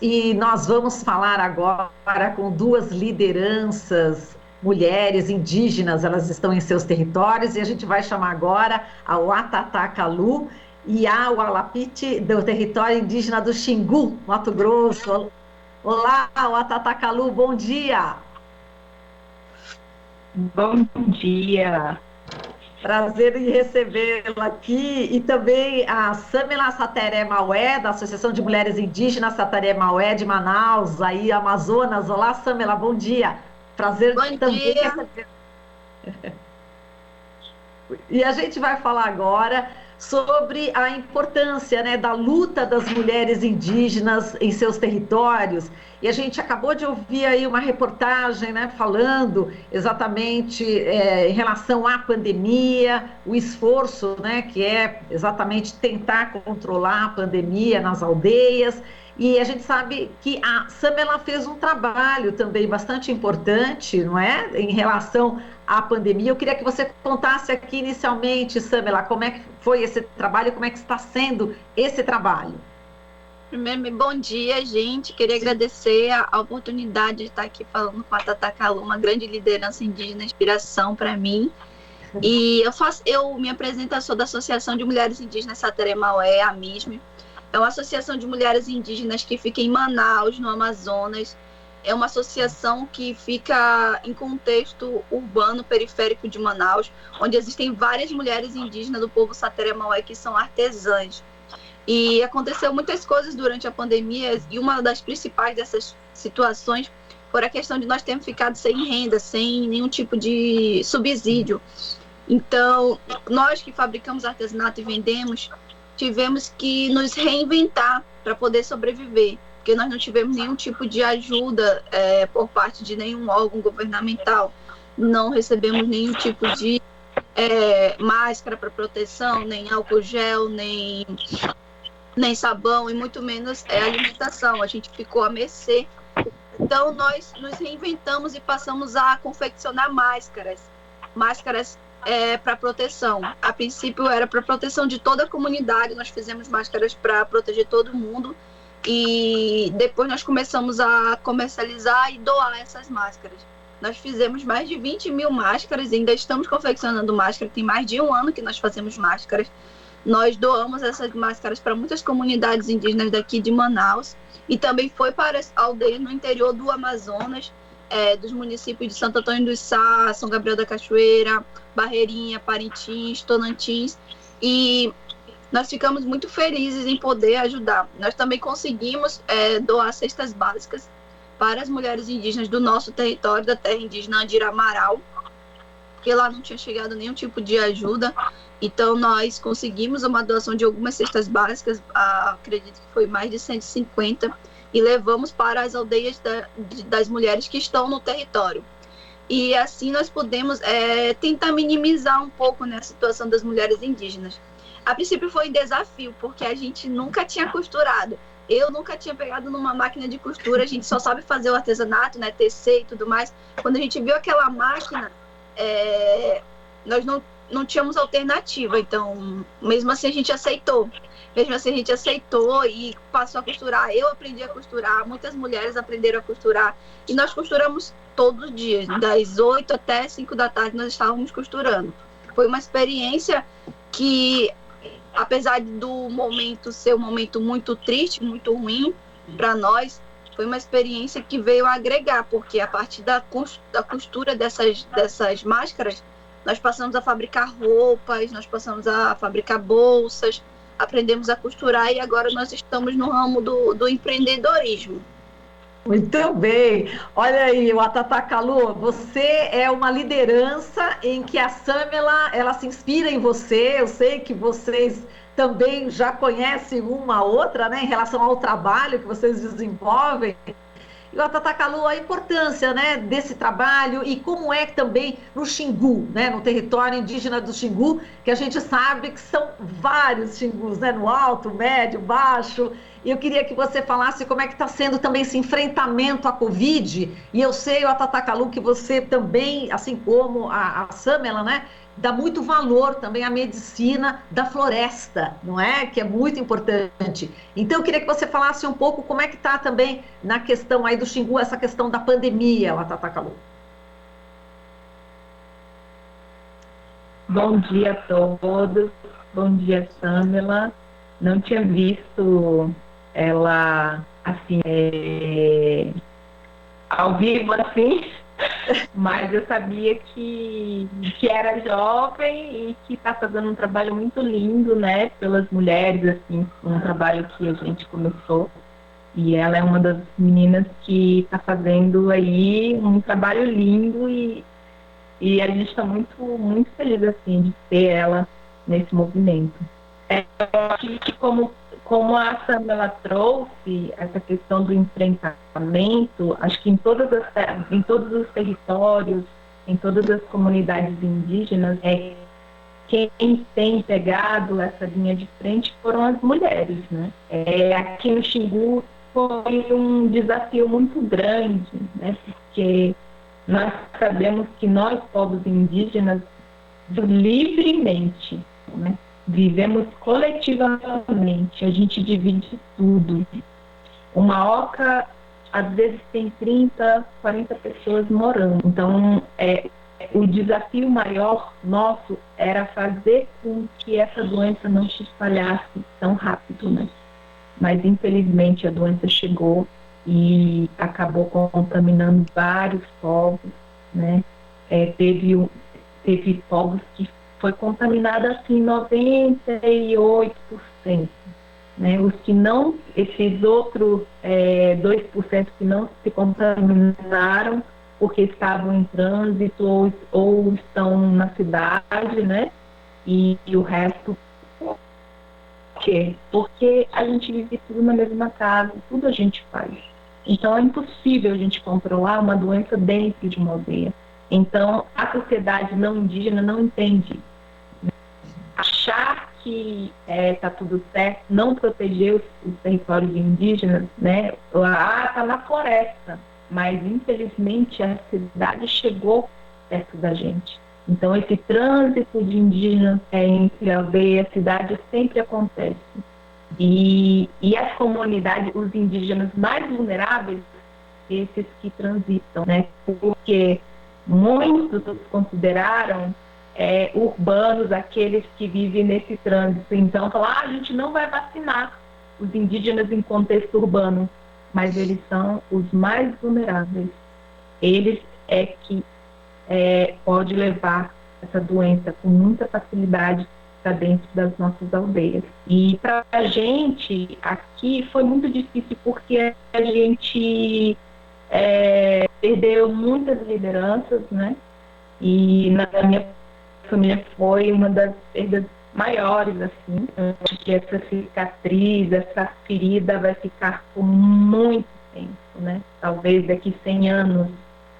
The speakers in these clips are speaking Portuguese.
e nós vamos falar agora com duas lideranças, mulheres indígenas, elas estão em seus territórios, e a gente vai chamar agora a Watatá Kalu e a Ualapiti, do território indígena do Xingu, Mato Grosso. Olá, Watatá Kalu, bom dia! Bom dia! Prazer em recebê-la aqui, e também a Samela Sateré Maué, da Associação de Mulheres Indígenas Sateré Maué de Manaus, aí Amazonas. Olá, Samela, bom dia. Prazer bom também dia. receber. E a gente vai falar agora sobre a importância, né, da luta das mulheres indígenas em seus territórios. E a gente acabou de ouvir aí uma reportagem, né, falando exatamente em relação à pandemia, o esforço, né, que é exatamente tentar controlar a pandemia nas aldeias. E a gente sabe que a Samela fez um trabalho também bastante importante, não é? Em relação à pandemia. Eu queria que você contasse aqui inicialmente, Samela, como é que foi esse trabalho, como é que está sendo esse trabalho. Primeiro, bom dia, gente. Queria agradecer a oportunidade de estar aqui falando com a Watatá Kalu, uma grande liderança indígena, inspiração para mim. E eu me apresento, sou da Associação de Mulheres Indígenas Sateré Maué, a MISME. É uma associação de mulheres indígenas que fica em Manaus, no Amazonas. É uma associação que fica em contexto urbano, periférico de Manaus, onde existem várias mulheres indígenas do povo Sateré Maué que são artesãs. E aconteceu muitas coisas durante a pandemia, e uma das principais dessas situações foi a questão de nós termos ficado sem renda, sem nenhum tipo de subsídio. Então, nós que fabricamos artesanato e vendemos, tivemos que nos reinventar para poder sobreviver, porque nós não tivemos nenhum tipo de ajuda por parte de nenhum órgão governamental, não recebemos nenhum tipo de máscara para proteção, nem álcool gel, nem sabão, e muito menos alimentação. A gente ficou à mercê. Então, nós nos reinventamos e passamos a confeccionar máscaras para proteção. A princípio era para proteção de toda a comunidade, nós fizemos máscaras para proteger todo mundo, e depois nós começamos a comercializar e doar essas máscaras. Nós fizemos mais de 20 mil máscaras, ainda estamos confeccionando máscara, tem mais de um ano que nós fazemos máscaras. Nós doamos essas máscaras para muitas comunidades indígenas daqui de Manaus, e também foi para aldeias no interior do Amazonas, dos municípios de Santo Antônio do Sá, São Gabriel da Cachoeira, Barreirinha, Parintins, Tonantins, e nós ficamos muito felizes em poder ajudar. Nós também conseguimos doar cestas básicas para as mulheres indígenas do nosso território, da terra indígena Andiramaral, porque lá não tinha chegado nenhum tipo de ajuda. Então, nós conseguimos uma doação de algumas cestas básicas, acredito que foi mais de 150, e levamos para as aldeias das mulheres que estão no território. E assim nós podemos tentar minimizar um pouco, né, a situação das mulheres indígenas. A princípio foi um desafio, porque a gente nunca tinha costurado. Eu nunca tinha pegado numa máquina de costura, a gente só sabe fazer o artesanato, né, tecer e tudo mais. Quando a gente viu aquela máquina, nós não tínhamos alternativa, então mesmo assim a gente aceitou. E passou a costurar. Eu aprendi a costurar, muitas mulheres aprenderam a costurar, e nós costuramos todos os dias, das 8 até 5 da tarde nós estávamos costurando. Foi uma experiência que, apesar do momento ser um momento muito triste, muito ruim para nós, foi uma experiência que veio a agregar, porque a partir da costura dessas máscaras, nós passamos a fabricar roupas, nós passamos a fabricar bolsas, aprendemos a costurar, e agora nós estamos no ramo do empreendedorismo. Muito bem. Olha aí, Watatá Kalu, você é uma liderança em que a Samela, ela se inspira em você. Eu sei que vocês também já conhecem uma a outra, né, em relação ao trabalho que vocês desenvolvem. E o Watatá Kalu, a importância, né, desse trabalho, e como é também no Xingu, né, no território indígena do Xingu, que a gente sabe que são vários Xingus, né, no alto, médio, baixo. E eu queria que você falasse como é que está sendo também esse enfrentamento à Covid. E eu sei, Watatá Kalu, que você também, assim como a Samela, né, dá muito valor também à medicina da floresta, não é? Que é muito importante. Então, eu queria que você falasse um pouco como é que está também na questão aí do Xingu, essa questão da pandemia, Watatakalu. Bom dia a todos. Bom dia, Samela. Não tinha visto ela assim, ao vivo assim, mas eu sabia que era jovem e que está fazendo um trabalho muito lindo, né, pelas mulheres, assim, um trabalho que a gente começou. E ela é uma das meninas que está fazendo aí um trabalho lindo e a gente está muito, muito feliz, assim, de ter ela nesse movimento. Eu acho que como a Samela trouxe essa questão do enfrentamento, acho que em todos os territórios, em todas as comunidades indígenas, quem tem pegado essa linha de frente foram as mulheres, né? Aqui no Xingu foi um desafio muito grande, né? Porque nós sabemos que nós, povos indígenas, livremente, né? Vivemos coletivamente, a gente divide tudo. Uma oca, às vezes, tem 30, 40 pessoas morando. Então, o desafio maior nosso era fazer com que essa doença não se espalhasse tão rápido, né? Mas, infelizmente, a doença chegou e acabou contaminando vários povos, né? Teve povos que foi contaminada assim 98%, né? Os que não, esses outros 2% que não se contaminaram porque estavam em trânsito ou estão na cidade, né? E o resto, por quê? Porque a gente vive tudo na mesma casa, tudo a gente faz. Então é impossível a gente controlar uma doença dentro de uma aldeia. Então a sociedade não indígena não entende. Achar que está tudo certo, não proteger os territórios indígenas, né? Está na floresta, mas infelizmente a cidade chegou perto da gente. Então esse trânsito de indígenas entre a aldeia e a cidade sempre acontece. E as comunidades, os indígenas mais vulneráveis, esses que transitam, né? Porque muitos consideraram urbanos, aqueles que vivem nesse trânsito. Então, falar, a gente não vai vacinar os indígenas em contexto urbano, mas eles são os mais vulneráveis. Eles que pode levar essa doença com muita facilidade para dentro das nossas aldeias. E para a gente aqui foi muito difícil porque a gente perdeu muitas lideranças, né? E na minha família foi uma das perdas maiores, assim. Eu acho que essa cicatriz, essa ferida vai ficar por muito tempo, né? Talvez daqui 100 anos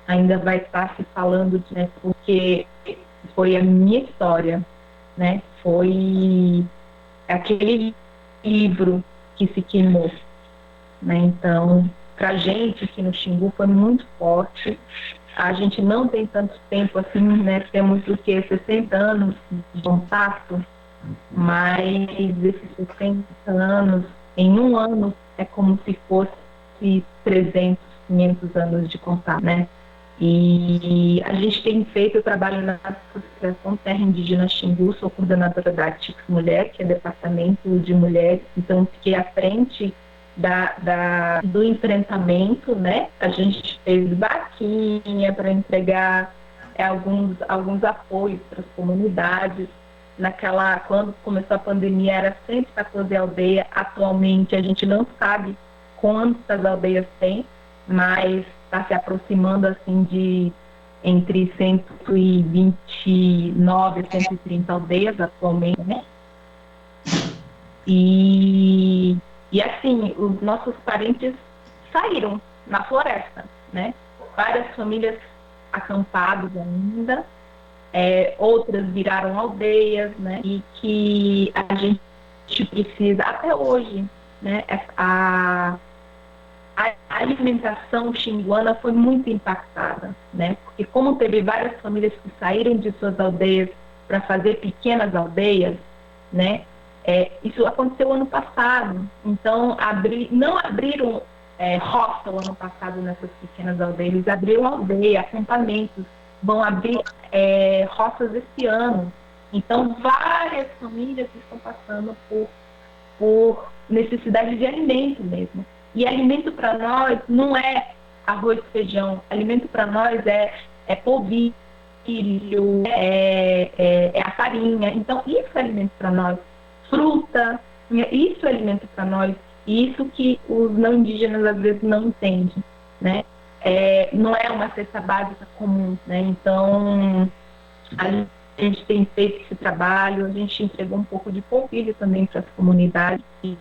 ainda vai estar se falando, né? Porque foi a minha história, né? Foi aquele livro que se queimou, né? Então, pra gente aqui no Xingu foi muito forte. A gente não tem tanto tempo assim, né? Temos o que 60 anos de contato, mas esses 60 anos, em um ano, é como se fosse 300, 500 anos de contato, né? E a gente tem feito o trabalho na Associação Terra Indígena Xingu, sou coordenadora da Atix Mulher, que é departamento de mulheres, então fiquei à frente do enfrentamento, né? A gente fez vaquinha para entregar alguns apoios para as comunidades. Quando começou a pandemia, era 114 aldeias. Atualmente, a gente não sabe quantas aldeias tem, mas está se aproximando assim de entre 129 e 130 aldeias atualmente, né? E assim, os nossos parentes saíram na floresta, né? Várias famílias acampadas ainda, outras viraram aldeias, né? E que a gente precisa, até hoje, né? A alimentação xinguana foi muito impactada, né? Porque como teve várias famílias que saíram de suas aldeias para fazer pequenas aldeias, né? Isso aconteceu ano passado. Então, não abriram roça o ano passado nessas pequenas aldeias, eles abriram aldeia, acampamentos, vão abrir roças esse ano. Então, várias famílias estão passando por necessidade de alimento mesmo. E alimento para nós não é arroz e feijão. Alimento para nós é polvilho, a farinha. Então, isso é alimento para nós. Fruta, isso é alimento para nós. E isso que os não indígenas às vezes não entendem, né? Não é uma cesta básica comum, né? Então, a gente tem feito esse trabalho, a gente entregou um pouco de polvilho também para as comunidades. E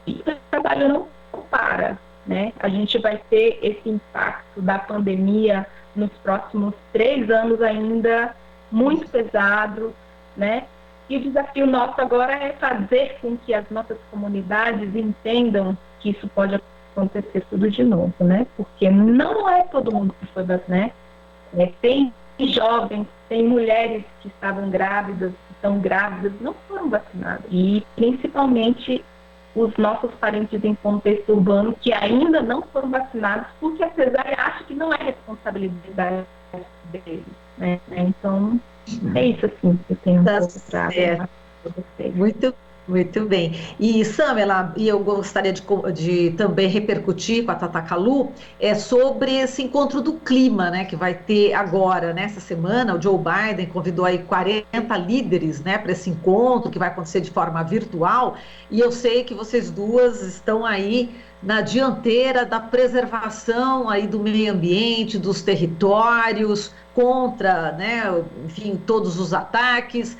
esse trabalho não para, né? A gente vai ter esse impacto da pandemia nos próximos 3 anos ainda muito pesado, né? E o desafio nosso agora é fazer com que as nossas comunidades entendam que isso pode acontecer tudo de novo, né? Porque não é todo mundo que foi vacinado, né? Tem jovens, tem mulheres que estavam grávidas, que estão grávidas, não foram vacinadas. E principalmente os nossos parentes em contexto urbano que ainda não foram vacinados porque a cesárea acha que não é responsabilidade deles, né? Então, é isso assim que eu tenho um pouco para vocês. Muito bem. E, Samela, eu gostaria de também repercutir com a Tata Kalu sobre esse encontro do clima, né, que vai ter agora, nessa semana. O Joe Biden convidou aí 40 líderes, né, para esse encontro, que vai acontecer de forma virtual, e eu sei que vocês duas estão aí na dianteira da preservação aí do meio ambiente, dos territórios, contra, né, enfim, todos os ataques.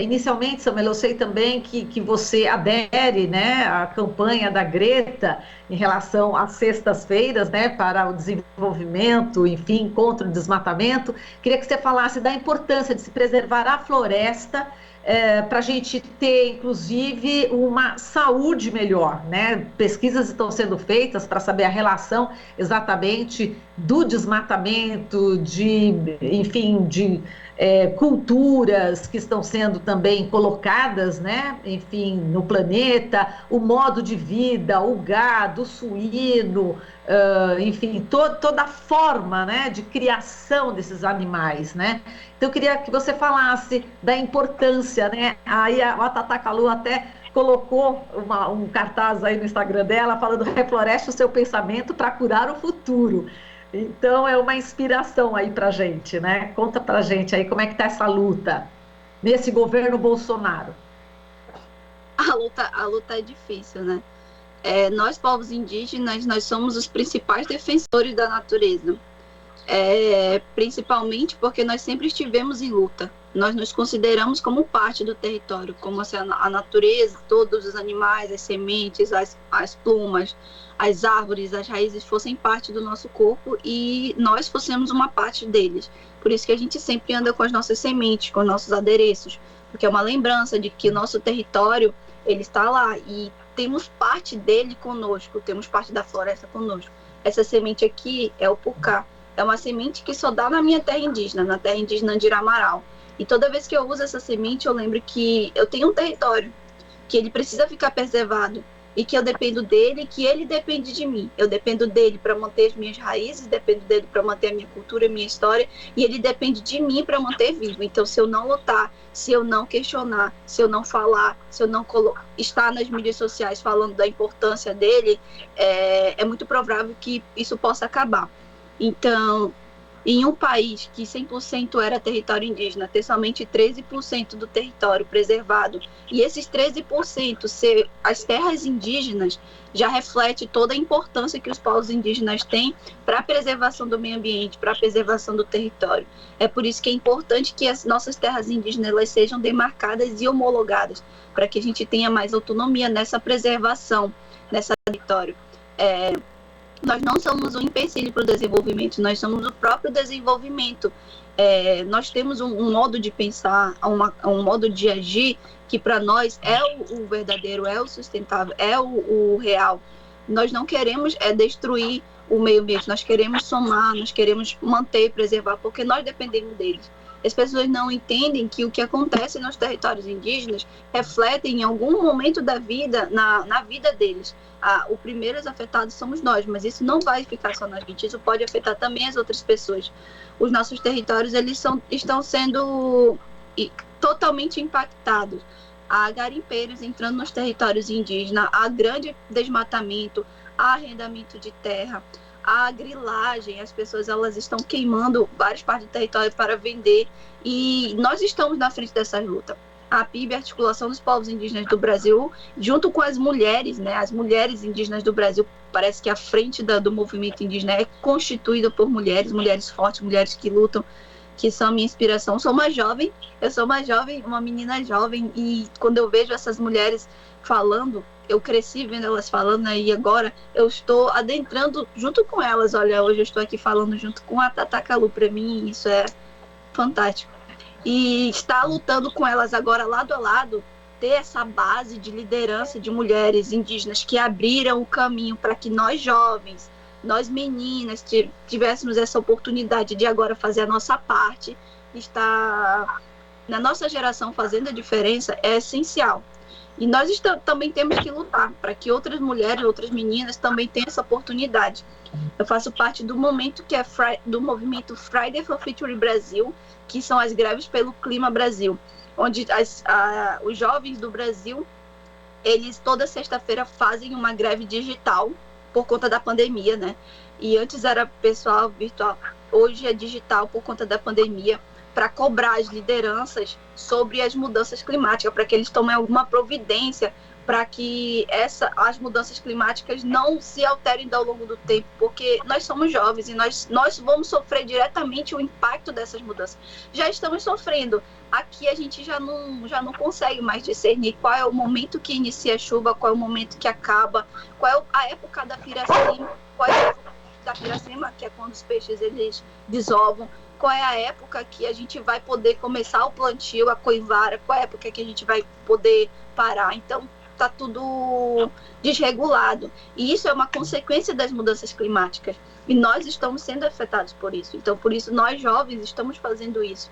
Inicialmente, Samela, eu sei também que você adere, né, à campanha da Greta em relação às sextas-feiras, né, para o desenvolvimento, enfim, contra o desmatamento. Queria que você falasse da importância de se preservar a floresta para a gente ter, inclusive, uma saúde melhor, né? Pesquisas estão sendo feitas para saber a relação exatamente do desmatamento, enfim, de culturas que estão sendo também colocadas, né? Enfim, no planeta, o modo de vida, o gado, o suíno, enfim, toda a forma, né, de criação desses animais, né? Então, eu queria que você falasse da importância, né? Aí a Tata Kalu até colocou um cartaz aí no Instagram dela falando: refloreste o seu pensamento para curar o futuro. Então, é uma inspiração aí pra gente, né? Conta pra gente aí como é que tá essa luta nesse governo Bolsonaro. A luta é difícil, né? Nós, povos indígenas, nós somos os principais defensores da natureza. Principalmente porque nós sempre estivemos em luta. Nós nos consideramos como parte do território, como se a natureza, todos os animais, as sementes, as plumas, as árvores, as raízes fossem parte do nosso corpo e nós fossemos uma parte deles. Por isso que a gente sempre anda com as nossas sementes, com os nossos adereços, porque é uma lembrança de que o nosso território, ele está lá e temos parte dele conosco, temos parte da floresta conosco. Essa semente aqui é o pucá. É uma semente que só dá na minha terra indígena, na terra indígena de Iramaral. E toda vez que eu uso essa semente, eu lembro que eu tenho um território, que ele precisa ficar preservado, e que eu dependo dele, que ele depende de mim. Eu dependo dele para manter as minhas raízes, dependo dele para manter a minha cultura, a minha história, e ele depende de mim para manter vivo. Então, se eu não lutar, se eu não questionar, se eu não falar, se eu não estar nas mídias sociais falando da importância dele, é muito provável que isso possa acabar. Então, em um país que 100% era território indígena, ter somente 13% do território preservado, e esses 13% ser as terras indígenas, já reflete toda a importância que os povos indígenas têm para a preservação do meio ambiente, para a preservação do território. É por isso que é importante que as nossas terras indígenas elas sejam demarcadas e homologadas, para que a gente tenha mais autonomia nessa preservação, nesse território. Nós não somos um empecilho para o desenvolvimento, nós somos o próprio desenvolvimento. Nós temos um modo de pensar, um modo de agir que para nós é o verdadeiro, é o sustentável, é o real. Nós não queremos destruir o meio ambiente, nós queremos somar, nós queremos manter e preservar, porque nós dependemos deles. As pessoas não entendem que o que acontece nos territórios indígenas reflete em algum momento da vida, na vida deles. Os primeiros afetados somos nós, mas isso não vai ficar só na gente, isso pode afetar também as outras pessoas. Os nossos territórios estão sendo totalmente impactados. Há garimpeiros entrando nos territórios indígenas, há grande desmatamento, há arrendamento de terra, há grilagem, as pessoas elas estão queimando várias partes do território para vender, e nós estamos na frente dessa luta. A PIB, a Articulação dos Povos Indígenas do Brasil, junto com as mulheres, né, as mulheres indígenas do Brasil, parece que a frente do movimento indígena é constituída por mulheres, mulheres fortes, mulheres que lutam, que são a minha inspiração. Eu sou uma jovem, uma menina jovem, e quando eu vejo essas mulheres falando, eu cresci vendo elas falando, né, e agora eu estou adentrando junto com elas. Olha, hoje eu estou aqui falando junto com a Tata Kalu, para mim isso é fantástico. E estar lutando com elas agora lado a lado, ter essa base de liderança de mulheres indígenas que abriram o caminho para que nós jovens, nós meninas, tivéssemos essa oportunidade de agora fazer a nossa parte, estar na nossa geração fazendo a diferença, é essencial. E nós também temos que lutar para que outras mulheres, outras meninas também tenham essa oportunidade. Eu faço parte do movimento Friday for Future Brasil, que são as greves pelo Clima Brasil, onde os jovens do Brasil, eles toda sexta-feira fazem uma greve digital por conta da pandemia, né? E antes era pessoal virtual, hoje é digital por conta da pandemia, para cobrar as lideranças sobre as mudanças climáticas, para que eles tomem alguma providência para que as mudanças climáticas não se alterem ao longo do tempo, porque nós somos jovens e nós vamos sofrer diretamente o impacto dessas mudanças. Já estamos sofrendo. Aqui a gente já não consegue mais discernir qual é o momento que inicia a chuva, qual é o momento que acaba, qual é a época da piracema, qual é a época da piracema, que é quando os peixes eles desovam, qual é a época que a gente vai poder começar o plantio, a coivara, qual é a época que a gente vai poder parar. Então, está tudo desregulado. E isso é uma consequência das mudanças climáticas. E nós estamos sendo afetados por isso. Então, por isso, nós jovens estamos fazendo isso.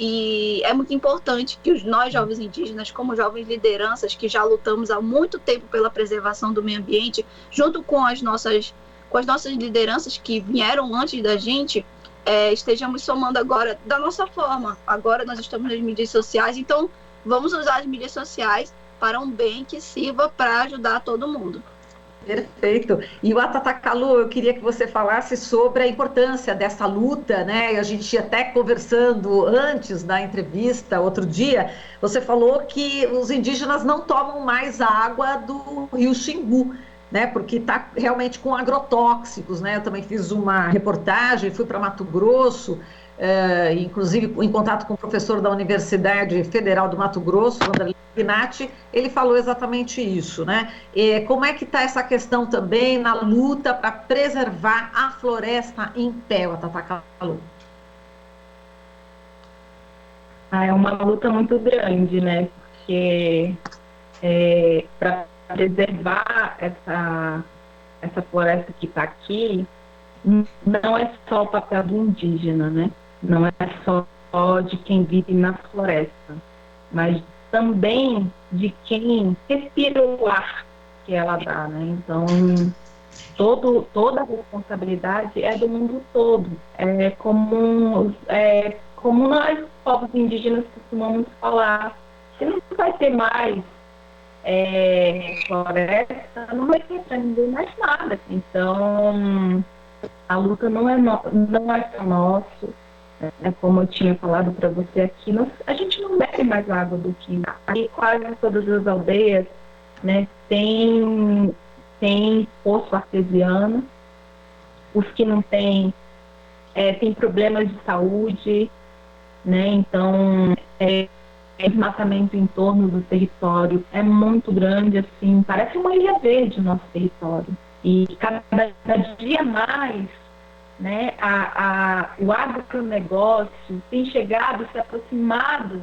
E é muito importante que nós jovens indígenas, como jovens lideranças, que já lutamos há muito tempo pela preservação do meio ambiente, junto com as nossas lideranças que vieram antes da gente, estejamos somando agora da nossa forma. Agora nós estamos nas mídias sociais, então vamos usar as mídias sociais para um bem que sirva para ajudar todo mundo. Perfeito. E o Tata Kalu, eu queria que você falasse sobre a importância dessa luta, né? A gente até conversando antes da entrevista, outro dia, você falou que os indígenas não tomam mais a água do rio Xingu, né? Porque está realmente com agrotóxicos, né? Eu também fiz uma reportagem, fui para Mato Grosso, inclusive em contato com o professor da Universidade Federal do Mato Grosso, Wanderlei Gnatti, ele falou exatamente isso, né? Como é que está essa questão também na luta para preservar a floresta em pé, Tata Kalu? É uma luta muito grande, né? Porque para preservar essa floresta que está aqui, não é só o papel do indígena, né? Não é só de quem vive na floresta, mas também de quem respira o ar que ela dá, né? Então, toda a responsabilidade é do mundo todo. É como nós, povos indígenas, costumamos falar, se não vai ter mais floresta, não vai ter para ninguém mais nada. Então, a luta não é só nossa. Como eu tinha falado para você aqui, a gente não bebe mais água do que aqui. Quase todas as aldeias, né, tem poço artesiano. Os que não têm problemas de saúde, né? Então o desmatamento em torno do território é muito grande, assim, parece uma ilha verde o nosso território. E cada dia mais, né, o agronegócio tem chegado, se aproximado,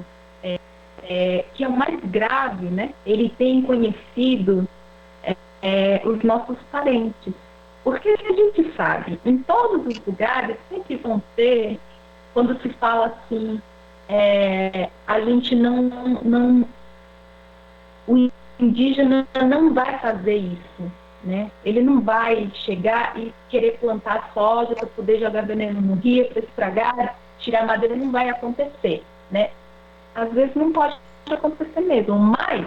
que é o mais grave, né? Ele tem conhecido os nossos parentes. Porque a gente sabe, em todos os lugares sempre vão ter, quando se fala assim, a gente não o indígena não vai fazer isso, né? Ele não vai chegar e querer plantar soja para poder jogar veneno no rio, para estragar, tirar madeira, não vai acontecer, né? Às vezes não pode acontecer mesmo, mas,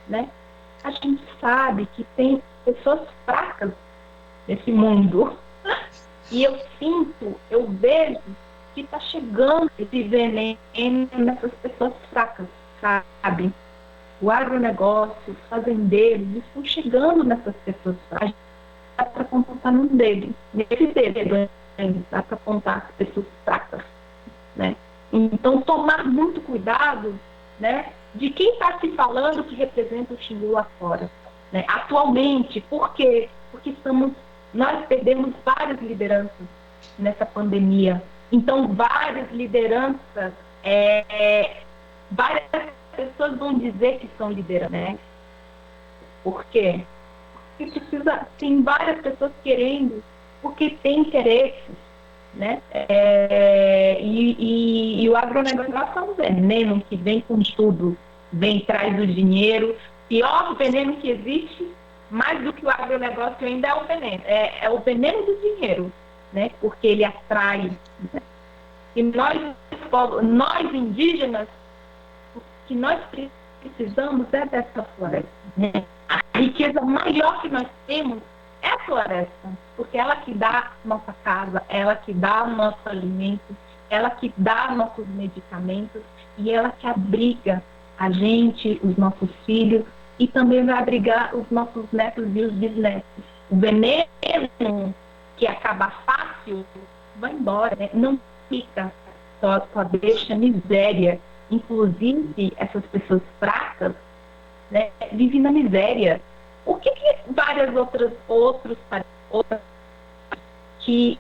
né, a gente sabe que tem pessoas fracas nesse mundo. E eu sinto, eu vejo que está chegando esse veneno nessas pessoas fracas, sabe? O agronegócio, os fazendeiros, estão chegando nessas pessoas fracas. Dá para apontar no dedo. Nesse dedo, dá para apontar as pessoas fracas, né? Então, tomar muito cuidado, né, de quem está se falando que representa o Xingu lá fora, né? Atualmente, por quê? Porque nós perdemos várias lideranças nessa pandemia. Então, várias lideranças, várias pessoas vão dizer que são lideranças, né? Por quê? Porque tem várias pessoas querendo, porque tem interesses, né? E o agronegócio é um veneno que vem com tudo, vem traz o dinheiro. Pior veneno que existe, mais do que o agronegócio ainda é o veneno. É o veneno do dinheiro, né? Porque ele atrai. Né? E nós indígenas, o que nós precisamos é dessa floresta. Né? A riqueza maior que nós temos é a floresta, porque ela que dá nossa casa, ela que dá nosso alimento, ela que dá nossos medicamentos e ela que abriga a gente, os nossos filhos, e também vai abrigar os nossos netos e os bisnetos. O veneno que acaba fácil vai embora, né? Não fica, só deixa miséria. Inclusive, essas pessoas fracas, né, vivem na miséria. Por que várias outras que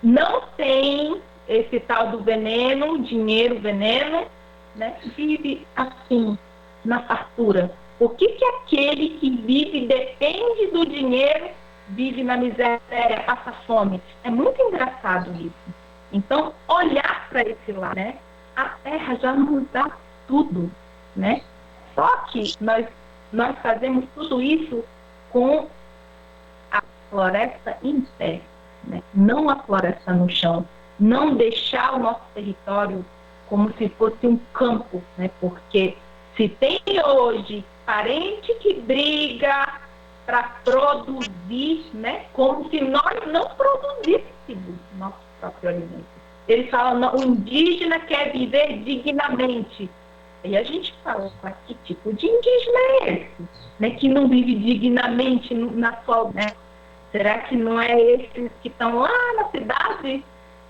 não têm esse tal do veneno, dinheiro, veneno, né, vive assim, na fartura? Por que aquele que vive, depende do dinheiro, vive na miséria, passa fome? É muito engraçado isso. Então, olhar para esse lado, né? A terra já nos dá tudo, né? Só que nós fazemos tudo isso com a floresta em pé, né? Não a floresta no chão. Não deixar o nosso território como se fosse um campo, né? Porque se tem hoje parente que briga para produzir, né? Como se nós não produzíssemos nosso próprio alimento. Eles falam, o indígena quer viver dignamente. E a gente fala, que tipo de indígena é esse? Né? Que não vive dignamente na sua... Né? Será que não é esses que estão lá na cidade?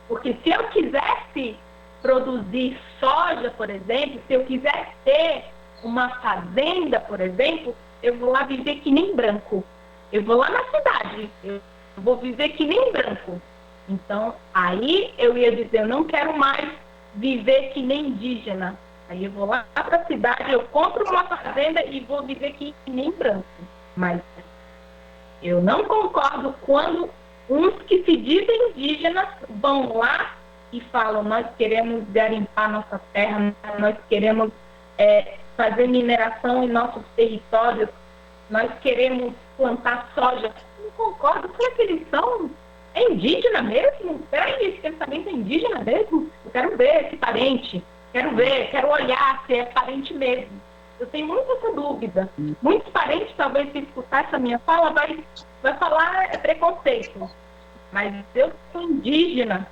Porque se eu quisesse produzir soja, por exemplo, se eu quisesse ter uma fazenda, por exemplo, eu vou lá viver que nem branco. Eu vou lá na cidade, eu vou viver que nem branco. Então, aí eu ia dizer, eu não quero mais viver que nem indígena. Aí eu vou lá para a cidade, eu compro uma fazenda e vou viver que nem branco. Mas eu não concordo quando uns que se dizem indígenas vão lá e falam, nós queremos garimpar nossa terra, nós queremos fazer mineração em nossos territórios, nós queremos plantar soja. Não concordo, será que eles são... É indígena mesmo? Peraí, esse pensamento é indígena mesmo? Eu quero ver esse parente, quero olhar se é parente mesmo. Eu tenho muito essa dúvida. Muitos parentes, talvez, se escutar essa minha fala, vai falar preconceito. Mas eu sou indígena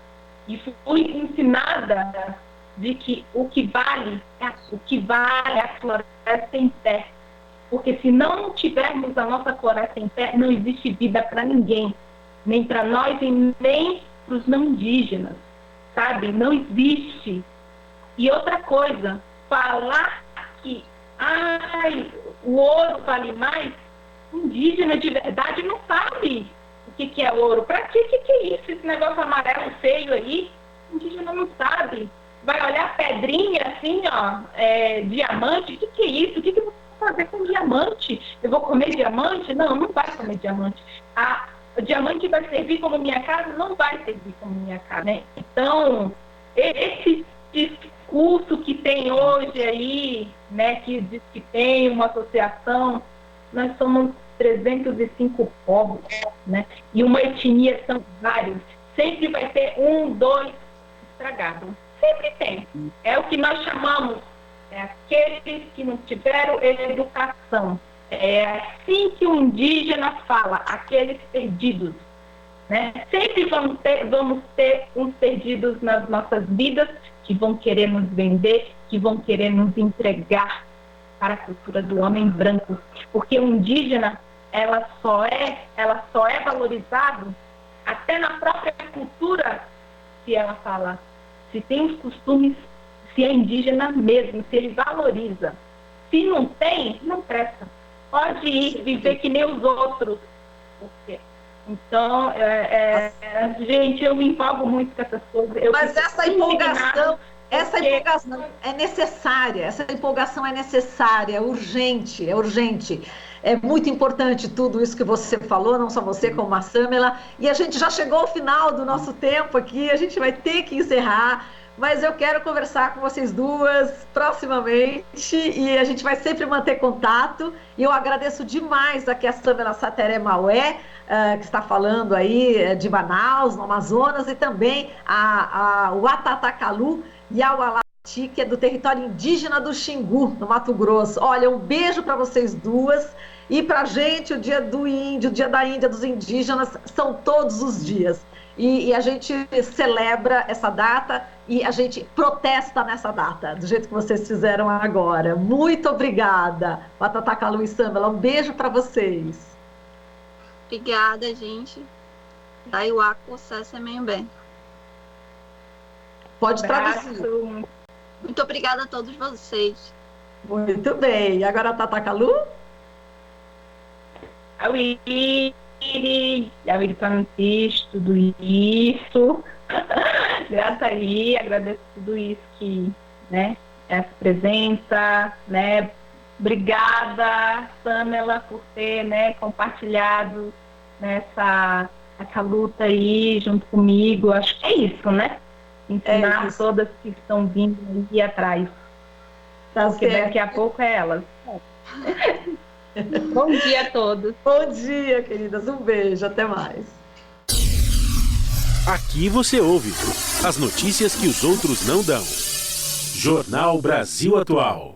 e fui ensinada de que o que vale é a floresta em pé. Porque se não tivermos a nossa floresta em pé, não existe vida para ninguém. Nem para nós e nem para os não indígenas, sabe? Não existe. E outra coisa, falar que o ouro vale mais, indígena de verdade não sabe o que é ouro. Para que é isso? Esse negócio amarelo feio aí, indígena não sabe. Vai olhar pedrinha assim, ó, diamante, o que é isso? O que eu vou fazer com diamante? Eu vou comer diamante? Não vai comer diamante. O diamante vai servir como minha casa? Não vai servir como minha casa, né? Então, esse discurso curso que tem hoje aí, né, que diz que tem uma associação, nós somos 305 povos, né? E uma etnia são vários. Sempre vai ter um, dois estragados. Sempre tem. É o que nós chamamos, aqueles que não tiveram educação. É assim que o indígena fala, aqueles perdidos. Né? Sempre vamos ter uns perdidos nas nossas vidas que vão querer nos vender, que vão querer nos entregar para a cultura do homem branco. Porque o indígena, ela só é valorizado até na própria cultura, se ela fala, se tem os costumes, se é indígena mesmo, se ele valoriza. Se não tem, não presta. Pode ir viver que nem os outros. Então, gente, eu me empolgo muito com essas coisas. Mas essa empolgação é necessária. Essa empolgação é necessária, é urgente, é urgente. É muito importante tudo isso que você falou, não só você, como a Samela. E a gente já chegou ao final do nosso tempo aqui, a gente vai ter que encerrar. Mas eu quero conversar com vocês duas proximamente e a gente vai sempre manter contato. E eu agradeço demais aqui a Samela Sateré Maué, que está falando aí de Manaus, no Amazonas, e também o Atatakalu e a Ualati, que é do território indígena do Xingu, no Mato Grosso. Olha, um beijo para vocês duas. E para a gente, o Dia do Índio, o Dia da Índia, dos indígenas, são todos os dias. E a gente celebra essa data e a gente protesta nessa data, do jeito que vocês fizeram agora. Muito obrigada, Atatakalu e Samela. Um beijo para vocês. Obrigada, gente. Daiwaku Sassemembe. Pode traduzir. Muito obrigada a todos vocês. Muito bem. E agora, Atatakalu? Tudo isso. Graças aí, agradeço tudo isso que, né, essa presença, né? Obrigada, Samela, por ter, né, compartilhado essa luta aí junto comigo. Acho que é isso, né? Ensinar todas que estão vindo aí atrás. Tá porque certo. daqui a pouco é elas. Bom dia a todos. Bom dia, queridas. Um beijo. Até mais. Aqui você ouve as notícias que os outros não dão. Jornal Brasil Atual.